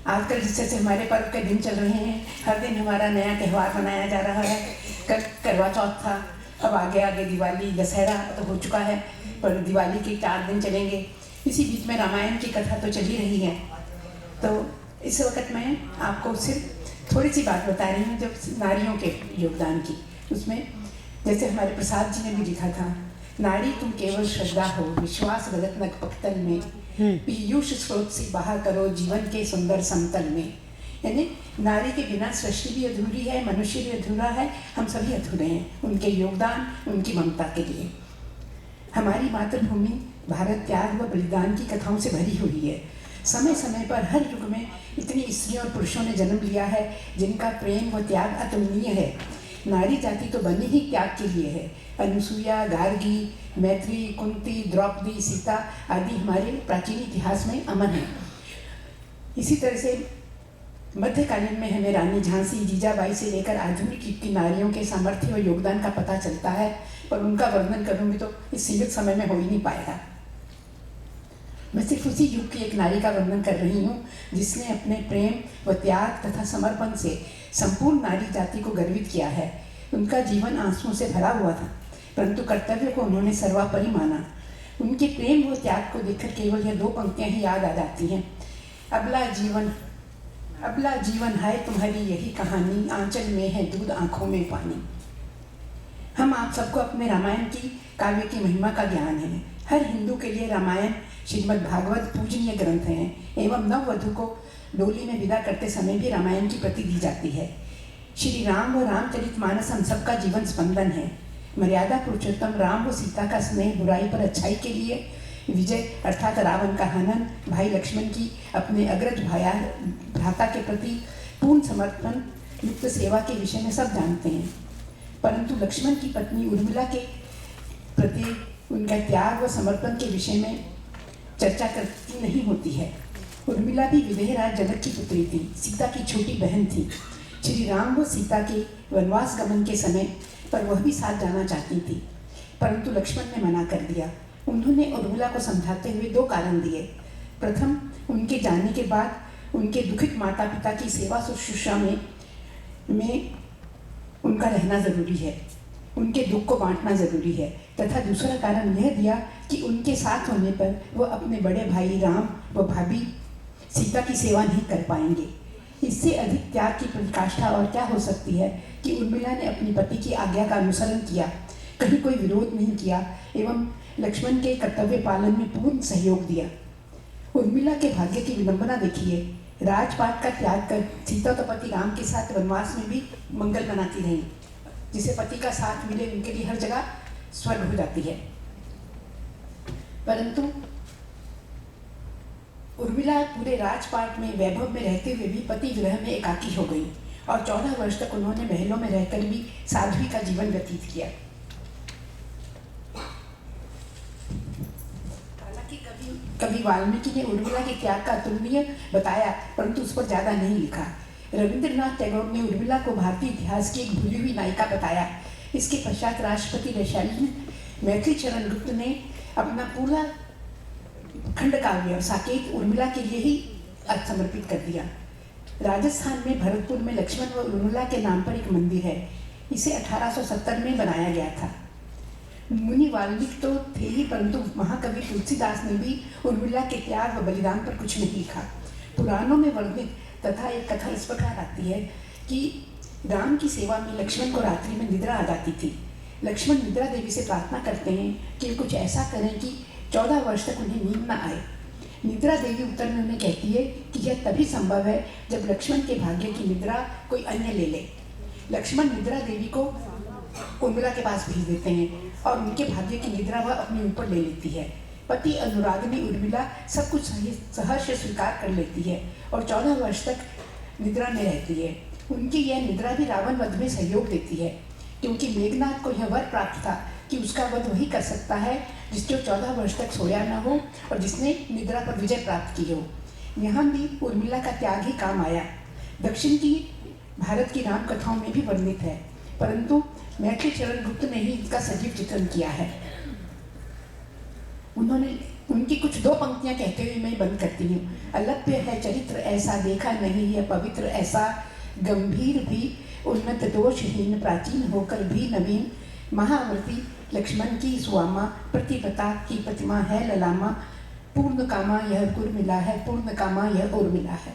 आजकल जिस तरह से हमारे पर्व के दिन चल रहे हैं, हर दिन हमारा नया त्यौहार मनाया जा रहा है। कल करवा चौथ था, अब आगे आगे दिवाली, दशहरा तो हो चुका है, पर दिवाली के 4 दिन चलेंगे। इसी बीच में रामायण की कथा तो चल ही रही है। तो इस वक्त मैं आपको सिर्फ थोड़ी सी बात बता रही हूँ जब नारियों के योगदान की। उसमें जैसे हमारे प्रसाद जी ने भी लिखा था, नारी तुम केवल श्रद्धा हो, विश्वास गलत नग पक्तल में, पीयूष स्रोत से बहा करो जीवन के सुंदर समतल में। यानी नारी के बिना सृष्टि भी अधूरी है, मनुष्य भी अधूरा है, हम सभी अधूरे हैं उनके योगदान, उनकी ममता के लिए। हमारी मातृभूमि भारत त्याग व बलिदान की कथाओं से भरी हुई है। समय समय पर हर युग में इतनी स्त्रियों और पुरुषों ने जन्म लिया है जिनका प्रेम व त्याग अतुलनीय है। नारी जाति तो बनी ही त्याग के लिए है। अनुसुईया, गार्गी, मैत्री, कुंती, द्रौपदी, सीता आदि हमारे प्राचीन इतिहास में अमर हैं। इसी तरह से मध्यकालीन में हमें रानी झांसी, जीजाबाई से लेकर आधुनिक युग की नारियों के सामर्थ्य और योगदान का पता चलता है, पर उनका वर्णन करूंगी तो इस सीमित समय में हो ही नहीं पाएगा। मैं सिर्फ उसी युग की एक नारी का वर्णन कर रही हूँ जिसने अपने प्रेम व त्याग तथा समर्पण से संपूर्ण नारी जाति को गर्वित किया है। उनका जीवन आंसुओं से भरा हुआ था, परंतु कर्तव्य को उन्होंने सर्वोपरि माना। उनके प्रेम व त्याग को देखकर केवल यह 2 पंक्तियाँ ही याद आ जाती हैं। अबला जीवन है तुम्हारी यही कहानी, आंचल में है दूध आंखों में पानी। हम आप सबको अपने रामायण की काव्य की महिमा का ज्ञान है। हर हिंदू के लिए रामायण श्रीमद् भागवत पूजनीय ग्रंथ हैं एवं नववधु को डोली में विदा करते समय भी रामायण की प्रति दी जाती है। श्री राम व रामचरितमानस हम सबका जीवन स्पंदन है। मर्यादा पुरुषोत्तम राम व सीता का स्नेह बुराई पर अच्छाई के लिए, विजय अर्थात रावण का हनन, भाई लक्ष्मण की अपने अग्रज भ्राता के प्रति पूर्ण समर्पण युक्त सेवा के विषय में सब जानते हैं, परंतु लक्ष्मण की पत्नी उर्मिला के प्रति उनका त्याग व समर्पण के विषय में चर्चा करती नहीं होती है। उर्मिला भी विदेहराज जनक की पुत्री थी, सीता की छोटी बहन थी। श्री राम व सीता के वनवास गमन के समय पर वह भी साथ जाना चाहती थी, परंतु लक्ष्मण ने मना कर दिया। उन्होंने उर्मिला को समझाते हुए 2 कारण दिए। प्रथम, उनके जाने के बाद उनके दुखित माता पिता की सेवा शुश्रूषा में उनका रहना जरूरी है, उनके दुख को बांटना जरूरी है। तथा दूसरा कारण यह दिया कि उनके साथ होने पर वह अपने बड़े भाई राम व भाभी सीता की सेवा नहीं कर पाएंगे। इससे अधिक त्याग की पराकाष्ठा और क्या हो सकती है कि उर्मिला ने अपनी पति की आज्ञा का अनुसरण किया, कहीं कोई विरोध नहीं किया एवं लक्ष्मण के कर्तव्य पालन में पूर्ण सहयोग दिया। उर्मिला के भाग्य की विडंबना देखिए। राजपाट का त्याग कर सीता तो पति राम के साथ वनवास में भी मंगल मनाती रही। जिसे पति का साथ मिले उनके लिए हर जगह स्वर्ग हो जाती है, परंतु उर्मिला पूरे राजपाट में वैभव में रहते हुए भी पति विरह में एकाकी हो गई और 14 वर्ष तक उन्होंने महलों में रहकर भी साध्वी का जीवन व्यतीत किया। हालांकि कभी वाल्मीकि ने उर्मिला के त्याग का अतुलनीय बताया, परंतु उस पर ज्यादा नहीं लिखा। रविंद्रनाथ टैगोर ने उर्मिला को भारतीय इतिहास की एक भूली हुई नायिका बताया। इसके पश्चात राष्ट्रपति वैशाली मैथिली चरण गुप्त ने अपना पूरा खंडकाव्य साकेत उर्मिला के लिए ही समर्पित कर दिया। राजस्थान में भरतपुर में लक्ष्मण व उर्मिला के नाम पर एक मंदिर है। इसे 1870 में बनाया गया था। मुनि वाल्मीकि तो थे ही, परंतु महाकवि तुलसीदास ने भी उर्मिला के त्याग व बलिदान पर कुछ नहीं लिखा। पुराणों में वर्णित तथा एक कथा इस प्रकार आती है कि राम की सेवा में लक्ष्मण को रात्रि में निद्रा आ जाती थी। लक्ष्मण निद्रा देवी से प्रार्थना करते हैं कि कुछ ऐसा करें कि 14 वर्ष तक उन्हें नींद न आए। निद्रा देवी उत्तर में उन्हें कहती है कि यह तभी संभव है जब लक्ष्मण के भाग्य की निद्रा कोई अन्य ले ले। लक्ष्मण निद्रा देवी को उर्मिला के पास भेज देते हैं और उनके भाग्य की निद्रा वह अपने ऊपर ले लेती है। पति अनुरागिनी उर्मिला सब कुछ सहर्ष स्वीकार कर लेती है और 14 वर्ष तक निद्रा में रहती है। उनकी यह निद्रा भी रावण वध में सहयोग देती है, क्योंकि मेघनाथ को यह वर प्राप्त था कि उसका वध वही कर सकता है जिसको 14 वर्ष तक सोया न हो और जिसने निद्रा पर विजय प्राप्त की हो। यहाँ भी उर्मिला का त्याग ही काम आया। दक्षिण की भारत की राम कथाओं में भी वर्णित है, परंतु मैथिली चरण गुप्त ने ही इसका सजीव चित्रण किया है। उन्होंने उनकी कुछ दो पंक्तियां कहते हुए मैं बंद करती हूँ। अलभ्य है चरित्र ऐसा देखा नहीं है पवित्र ऐसा, गंभीर भी उन्नत दोषहीन, प्राचीन होकर भी नवीन, महाव्रती लक्ष्मण की स्वामा, प्रतिपता की प्रतिमा है ललामा, पूर्ण कामा यह गुर मिला है, पूर्ण कामा यह और मिला है।